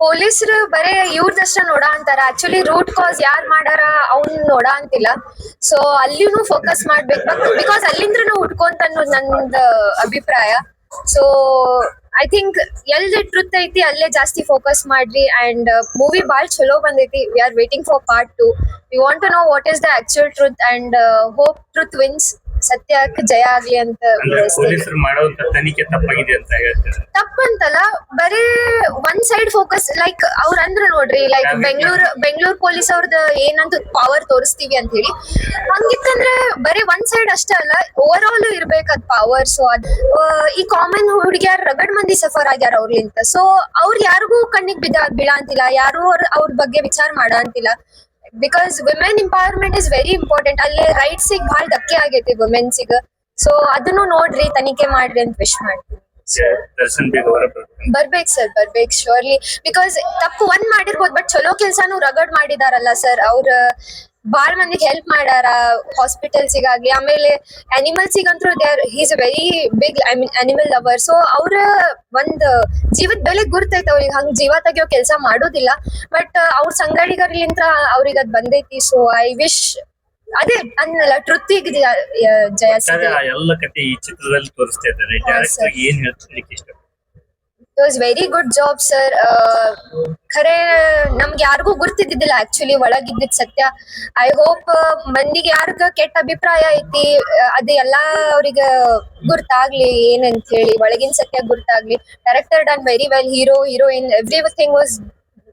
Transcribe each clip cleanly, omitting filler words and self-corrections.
ಪೊಲೀಸರು ಬರೇ ಇವ್ರದಷ್ಟ ನೋಡ ಅಂತಾರ, ಆಕ್ಚುಲಿ ರೂಟ್ ಕಾಸ್ ಯಾರ್ ಮಾಡಾರ ಅವ್ನ್ ನೋಡ ಅಂತಿಲ್ಲ. ಸೊ ಅಲ್ಲಿನೂ ಫೋಕಸ್ ಮಾಡ್ಬೇಕು, ಬಿಕಾಸ್ ಅಲ್ಲಿಂದ್ರೂ ಹುಡ್ಕೊಂತ ಅನ್ನೋದು ನಂದ ಅಭಿಪ್ರಾಯ. ಸೊ ಐ ಥಿಂಕ್ ಎಲ್ಲಿ ಟ್ರುತ್ ಐತಿ ಅಲ್ಲೇ ಜಾಸ್ತಿ ಫೋಕಸ್ ಮಾಡ್ರಿ. ಅಂಡ್ ಮೂವಿ ಬಾಳ್ ಚಲೋ ಬಂದೈತಿ. We are waiting for part 2. We want to know what is the actual truth and hope truth wins, ಸತ್ಯಕ್ಕೆ ಜಯ ಆಗ್ಲಿ ಅಂತ. ಪೊಲೀಸರು ಮಾಡೋ ತನಿಖೆ ತಪ್ಪಾಗಿದೆ ಅಂತ ಹೇಳ್ತಾರೆ. ತಪ್ಪಂತಲ್ಲ, ಬರೀ ಒನ್ ಸೈಡ್ ಫೋಕಸ್. ಲೈಕ್ ಅವ್ರ ಅಂದ್ರ ನೋಡ್ರಿ, ಲೈಕ್ ಬೆಂಗಳೂರು ಪೊಲೀಸ್ ಅವ್ರದ್ದು ಏನಂತ ಪವರ್ ತೋರಿಸ್ತೀವಿ ಅಂತ ಹೇಳಿ, ಹಂಗಿತ್ತಂದ್ರೆ ಬರೀ ಒನ್ ಸೈಡ್ ಅಷ್ಟೇ ಅಲ್ಲ, ಓವರ್ ಆಲ್ ಇರ್ಬೇಕದ್ ಪವರ್. ಸೊ ಅದ್ ಈ ಕಾಮನ್ ಹುಡುಗಿಯಾರ ರಗಡ್ ಮಂದಿ ಸಫರ್ ಆಗ್ಯಾರ ಅವ್ರಲಿಂತ. ಸೊ ಅವ್ರ ಯಾರಿಗೂ ಕಣ್ಣಿಗೆ ಬೀಳಂತಿಲ್ಲ, ಯಾರು ಅವ್ರ ಬಗ್ಗೆ ವಿಚಾರ ಮಾಡಂತಿಲ್ಲ. Because women empowerment is very important. ಅಲ್ಲಿ ರೈಟ್ಸ್ ಗೆ ಬಹಳ ಧಕ್ಕೆ ಆಗೈತಿ ವುಮೆನ್ಸಿಗ. ಸೊ ಅದನ್ನು ನೋಡ್ರಿ, ತನಿಖೆ ಮಾಡ್ರಿ ಅಂತ ವಿಶ್ ಮಾಡ್ತೀನಿ. ಬರ್ಬೇಕು ಸರ್, ಬರ್ಬೇಕು ಶ್ಯೂರ್ಲಿ. ಬಿಕಾಸ್ ತಪ್ಪು ಒಂದ್ ಮಾಡಿರ್ಬೋದು, ಬಟ್ ಚಲೋ ಕೆಲ್ಸಾನು ರಗಡ್ ಮಾಡಿದಾರಲ್ಲ ಸರ್. ಅವ್ರ ಬಾಳ್ ಮಂದಿಗೆ ಹೆಲ್ಪ್ ಮಾಡ್ಯಾರ, ಹಾಸ್ಪಿಟಲ್ಸಿಗಾಗ್ಲಿ. ಆಮೇಲೆ ಅನಿಮಲ್ಸಿಗಂತೂ he's a very big animal lover. So ಅವ್ರ ಒಂದ್ ಜೀವದ ಬೆಲೆ ಗುರ್ತೈತೆ ಅವ್ರಿಗೆ, ಹಂಗ್ ಜೀವ ತೆಗಿಯೋ ಕೆಲ್ಸ ಮಾಡೋದಿಲ್ಲ. ಬಟ್ ಅವ್ರ ಸಂಗಡಿಗರ್ಲಿಂತ ಅವ್ರಿಗೆ ಅದ್ ಬಂದೈತಿ. ಸೊ ಐ ವಿಶ್ ಅದೇ ಅನ್ನಲ್ಲ, ಟ್ರುತ್ತಿಗೆ ಜಯ ಸಿಗಲಿ. ಎಲ್ಲ ಕತೆ ಈ ಚಿತ್ರದಲ್ಲಿ ತೋರಿಸ್ತಾ ಇದ್ದಾರೆ. ಡೈರೆಕ್ಟರ್ ಏನ್ ಹೇಳ್ಲಿಕ್ಕೆ ಇಷ್ಟ? It was very good job sir. ಖರೆ ನಮ್ಗೆ ಯಾರಿಗೂ ಗುರ್ತಿದ್ದಿದ್ದಿಲ್ಲ ಆಕ್ಚುಲಿ ಒಳಗಿದ್ದಿದ್ ಸತ್ಯ. ಐ ಹೋಪ್ ಮಂದಿಗೆ ಯಾರಿಗ ಕೆಟ್ಟ ಅಭಿಪ್ರಾಯ ಐತಿ ಅದು ಎಲ್ಲಾ ಅವ್ರಿಗೆ ಗುರ್ತಾಗ್ಲಿ ಏನಂತ ಹೇಳಿ, ಒಳಗಿನ ಸತ್ಯ ಗುರ್ತಾಗ್ಲಿ. Director done very well. Heroine everything was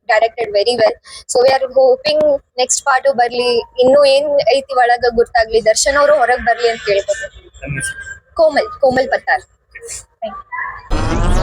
directed very well. So we are hoping next part ಬರ್ಲಿ, ಇನ್ನು ಏನ್ ಐತಿ ಒಳಗ ಗುರ್ತಾಗ್ಲಿ, ದರ್ಶನ್ ಅವರು ಹೊರಗ್ ಬರ್ಲಿ ಅಂತ ಕೇಳ್ಬೋದು. ಕೋಮಲ್ ಪತ್ತಾರ್. Thank you.